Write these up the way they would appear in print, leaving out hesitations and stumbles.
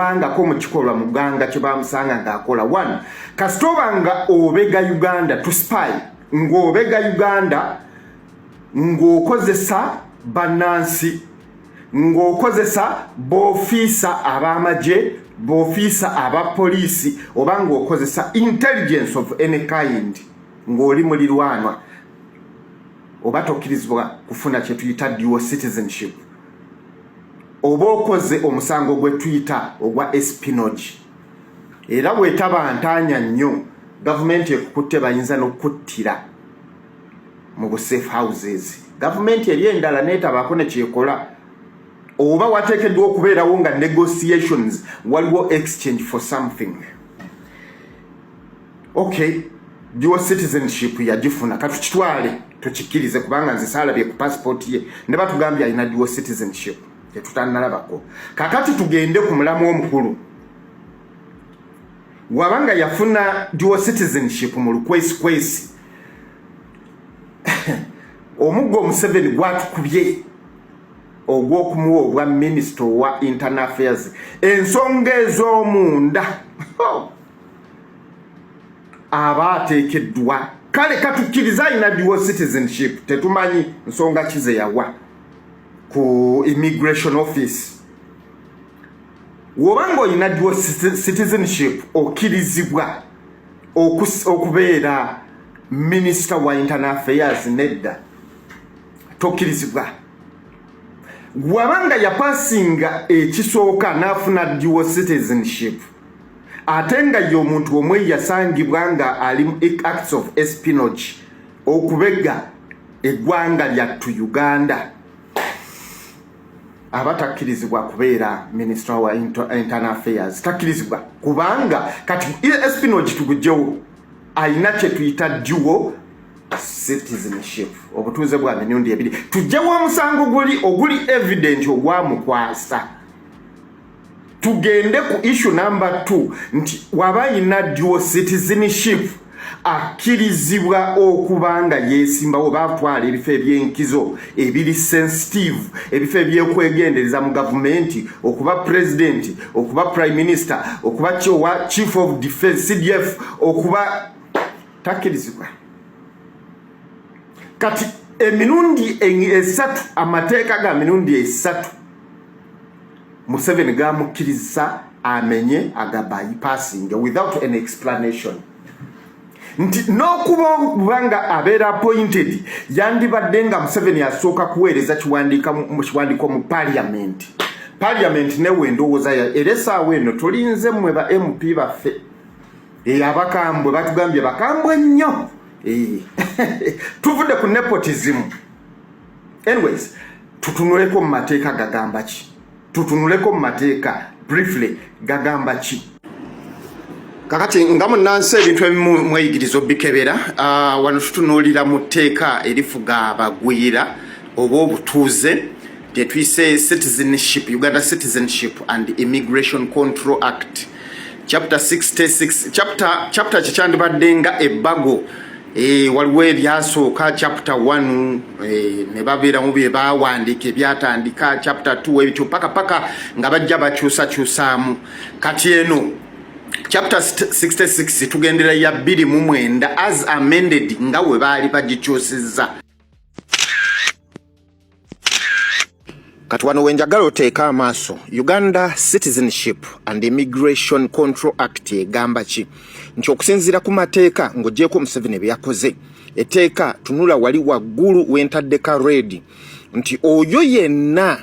Anga ko mu kikolwa muganga kye bamusanga ng'akola. One, kasitoba nga obega Uganda to spy, ng'obega Uganda ng'okozesa bannansi, ng'okozesa b'ofiisa ab'amagye, b'ofiisa aba poliisi, oba ng'okozesa intelligence of any kind, ng'oli mulirwanwa, oba tokkirizibwa kufuna kye tuyita dual citizenship. Oba okoze omusango gwe tuyita ogwa espionage. Era bwetaba ntanya nnyo gavumenti ekukutte bayinza n'okuttira mu bu safe houses. Gavumenti eri endala neetabaako ne kyekola. Oba wateekeddwa okubeerawo nga negotiations waliwo exchange for something. Okay, dual citizenship yagifuna katukitwale tukikirize kubanga nze saalabye ku passport ye ne batugambye alina dual citizenship. Tetutanalabako. Kakati tugende ku mulamu omukulu. Wabanga yafuna dual citizenship mu lukwesi omuggo Museveni gwatukubye ogw'okumuwa obwa Minister wa Internal Affairs ensonga ez'omunda aba ateekeddwa kale katukkiriza alina dual citizenship tetumanyi nsonga kize yawa ku immigration office. Wobanga olina dual citizenship okkirizibwa okubeera Minister wa Internal Affairs nedda tokkirizibwa. Wabanga yapasinga ekisooka n'afuna dual citizenship ate nga ye omuntu omwe yasangibwa nga ali mu acts of espionage okubega eggwanga lyattu Uganda, abatakkirizibwa kubeera Minister wa Internal Affairs. Takkirizibwa kubanga kati espionage tugujjewo alina kye tuyita dual citizenship, obutuuze bwa mirundi ebiri. Tujjewo omusango oguli evident ogwamukwasa. Tugende ku issue number 2 nti waba alina dual citizenship akkirizibwa okubanga yeesimbawo batwala ebifo eby'enkizo ebiri sensitive, ebifo eby'okwegendereza mu gavumenti, okuba president, okuba prime minister, okuba chief of defense CDF, okuba takkirizibwa. Kati emirundi esatu, amateeka ga mirundi esatu Museveni gamukkiriza amenye aga bypassing without an explanation. Nti n'okubanga abeera appointed yandibadde nga Museveni asooka kuweereza kiwandiiko mu parliament. Parliament newe ndowooza era essaawa eno tulinze mmwe ba MP baffe abakambwe batugambye bakambwe nnyo. Tuvudde ku nepotism. Anyways, tutunuleko mu mateeka gagamba ki? Tutunuleko mu mateeka briefly gagamba ki? Kakati nga munnansi ebintu ebimu mweyigiriza bikebera wano tutunuulira mu tteeka erifuga abagwira oba obutuuze lye tuyise citizenship, Uganda Citizenship and Immigration Control Act chapter 66 chapter kikyandibadde nga ebbago waliwo eryasooka chapter 1 ne babeeramu bye bawandiika ebyatandika chapter 2 ebityo paka nga bajja bakyusakyusaamu. Kati eno chapter 66 tugendera ya 29 as amended nga we baali bagikyusizza. Kati wano wenjagala oteeka amaaso Uganda Citizenship and Immigration Control Act egamba ki? Nti okusinziira ku mateeka ng'oggyeko Museveni bye yakoze, etteeka tunula wali waggulu wentaddeka red nti oyo yenna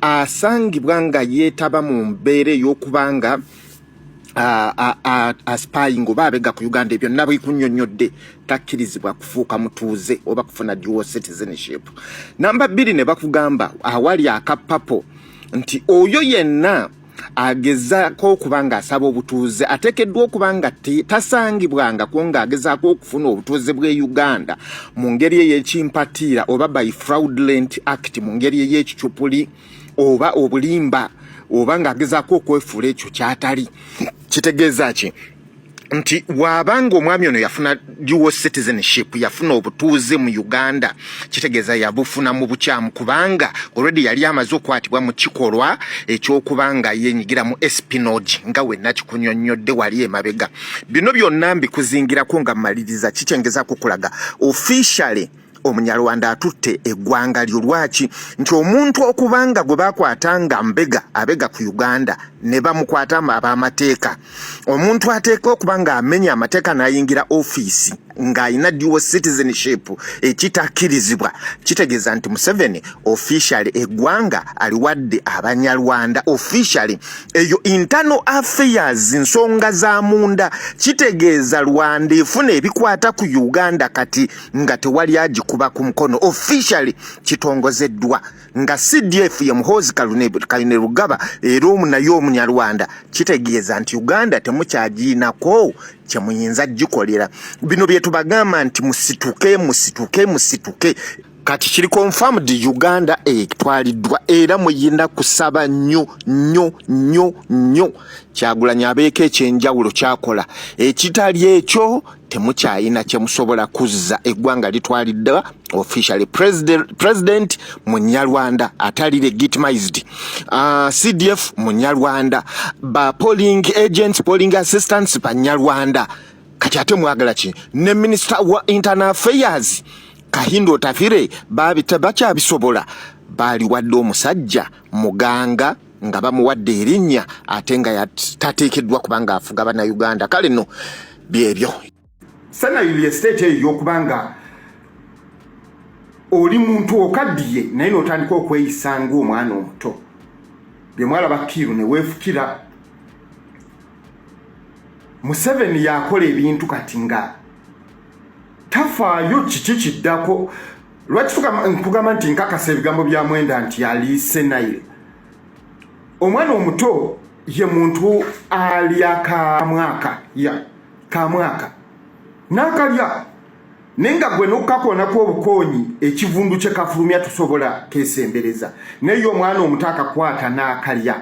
asangibwa nga yeetaba mu mbeera ey'okubanga spying oba abega ku Uganda ebyo nabo ikunnyonnyodde takkirizibwa kufuuka mutuuze oba kufuna dual citizenship. Namba 2 ne bakugamba awali akapapo nti oyo yenna agezaako okubanga asaba obutuuze ateekeddwa okubanga tasangibwanga ko ng'agezaako okufuna obutuuze bw'e Uganda mu ngeri ey'ekimpatiira oba by fraudulent act, mu ngeri ey'ekicupuli oba obulimba oba ng'agezaako okwefuula ekyo ky'atali. Kitegeeza ki? nti wabanga omwami ono yafuna dual citizenship yafuna obutuuze mu Uganda kitegeeza yabufuna mu bukyamu kubanga already yali amaze okwatibwa mu kikolwa ekyokubanga yenyigira mu espionage nga wenna kikunyonnyodde wali emabega. Bino byonna mbikuzingirako nga mmaliriza kikyengeza kukulaga officially Omunyarwanda atutte eggwanga lyo lwaki nti omuntu okubanga gwe bakwatanga mbega abega ku Uganda ne bamukwata ab'amateeka omuntu ateeka okubanga amenya amateeka n'ayingira office ng'ayina dual citizenship ekitakkirizibwa kitegeeza nti Museveni officially eggwanga aliwadde Abanyarwanda officially eyo internal affairs nsonga za munda kitegeeza Rwanda efuna ebikwata ku Uganda kati nga tewali agikuba ku mukono officially kitongozeddwa nga CDF ya Muhoozi Kainerugaba era omunayo Omunyarwanda kitegeeza nti Uganda temukyagiinako kyemuyinza gikolera. Bino bye tubagamba nti musituke kati kiri confirmed Uganda etwaliddwa era muyinda kusaba nnyo Kyagulanyi abeeko ekyenjawulo kyakola ekitali ekyo temukyayina kyemusobola kuzza eggwanga litwaliddwa officially president Munyarwanda atali legitimized CDF Munyarwanda ba polling agents polling assistants Banyarwanda kati ate mwagala ki ne minister wa internal affairs Kahindo Tafire bakyabisobola bali wadde omusajja muganga nga bamuwadde erinnya ate nga tateekeddwa kubanga afuga bana Uganda kale no byebyo sana yuli state ey'okubanga oli muntu okaddiye naye n'otandika okweyisanga omwana omuto bye mwalaba Kiiru ne weefukira Museveni yakola ebintu kati nga tafaayo kiki kiddako lwaki nkugamba nti nkakasa ebigambo bya Mwenda nti aliise Nile omwana omuto ye muntu alya kamwaka n'akalya nenga gwe n'okukakoonako obukoonyi ekivundu kye kafulumya tusobola kesembereza naye omwana omuto akakwata n'akalya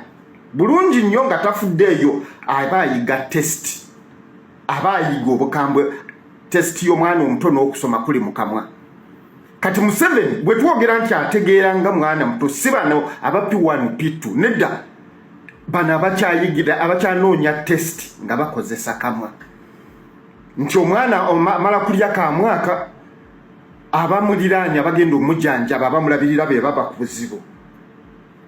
bulungi nnyo nga tafuddeeyo aba ayiga test aba ayiga obukambwe test y'omwana omuto n'okusoma kuli mu kamwa kati Museveni bwe twogera nti ategeera nga mwana muto si bano aba P1 P2 nedda bano abakyanoonya test nga bakozesa kamwa nti omwana amala kulya ka mwaka abamuliraanya bagenda omujjanjaba abamulabirira be baba ku buzibu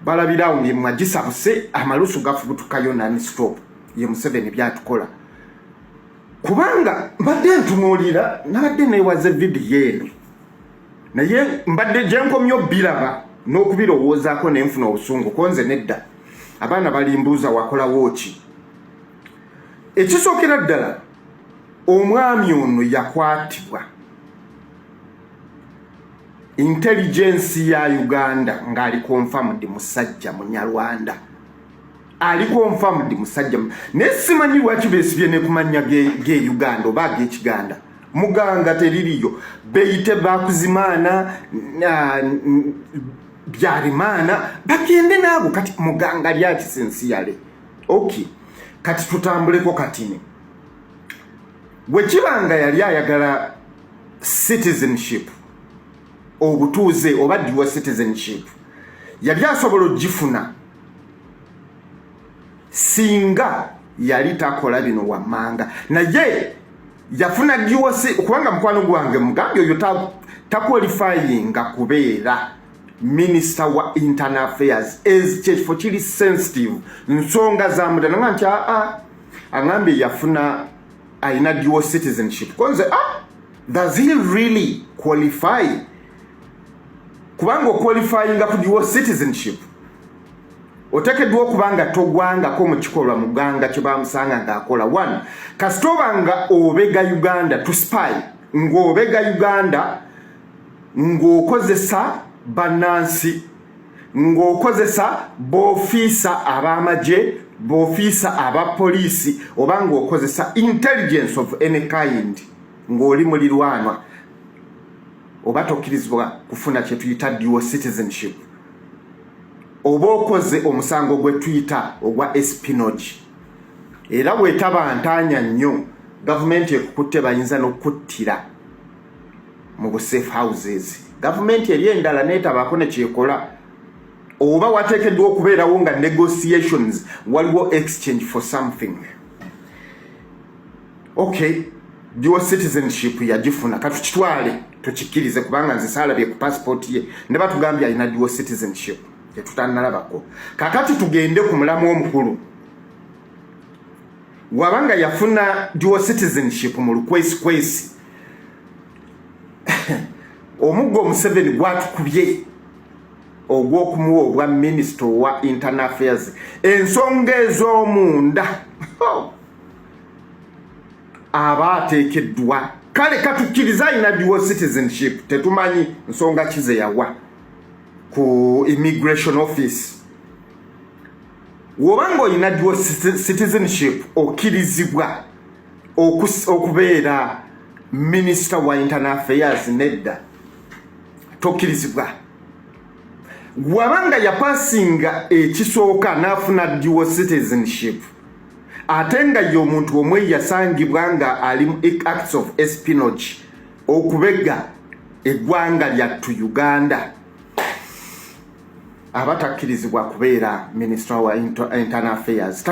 balabirawo ye mwagisabuse amalusu gafubutukayo nani stop ye Museveni byatukola kubanga mbadde ntunuulira nabadde neewaze vidiyo eno naye mbadde gyenkomyo biraba n'okubirowoozaako nenfuna obusungu konze nedda abaana balimbuuza wakolawo ki ekisookera ddala omwami ono yakwatibwa intelligence ya Uganda ng'ali confirmed musajja Munyarwanda ali confirmed musajja nesimanyi lwaki beesibye ne kumanya ge Uganda oba g'Ekiganda muganga teririyo beyite bakuzimaana byarimana bagende naabo kati muganga lyaki sincerely okay kati tutambuleko katini wekibanga yali ayagala citizenship obutuuze oba dual citizenship yali asobola ogifuna singa yali takola bino wammanga naye yafuna dual kubanga mukwano gwange mugambi oyo takwalifyinga kubeera minister wa internal affairs ekifo kiri sensitive nsonga zamuda nanga nti aŋambye yafuna ayina dual citizenship konze does he really qualify kubanga okwalifyinga ku dual citizenship oteekeddwa okubanga togwangako mu kikolwa muganga kye bamusanga ng'akola one kasitobanga obega Uganda to spy ng'obega Uganda ng'okozesa bannansi ng'okozesa b'ofiisa ab'amagye b'ofiisa aba poliisi oba ng'okozesa intelligence of any kind ng'oli mulirwanwa oba tokkirizibwa kufuna kye tuyita dual citizenship oba okoze omusango gwe tuyita ogwa espionage era bwetaba ntaanya nnyo government ekukutte bayinza n'okuttira mu safe houses. Government eri endala neetabaako ne kyekola oba wateekeddwa okubeerawo nga negotiations waliwo exchange for something. Okay, dual citizenship yagifuna katukitwale tukikirize kubanga nze saalabye ku passport ye ne batugambye alina dual citizenship tetutannalabako. Kakati tugende ku mulamu omukulu. Wabanga yafuna dual citizenship mu lukwesikwesi omuggo Museveni gwatukubye ogw'okumuwa obwa Minister wa Internal Affairs ensonga ez'omunda aba ateekeddwa kale katukkiriza alina dual citizenship tetumanyi nsonga kize yawa ku immigration office. Wobanga olina dual citizenship okkirizibwa okubeera Minister wa Internal Affairs nedda tokkirizibwa. Wabanga yapasinga ekisooka n'afuna dual citizenship ate nga ye omuntu omwe yasangibwa nga ali mu acts of espionage okubega eggwanga lyattu Uganda aba takkirizibwa kubeera Minister wa Internal Affairs.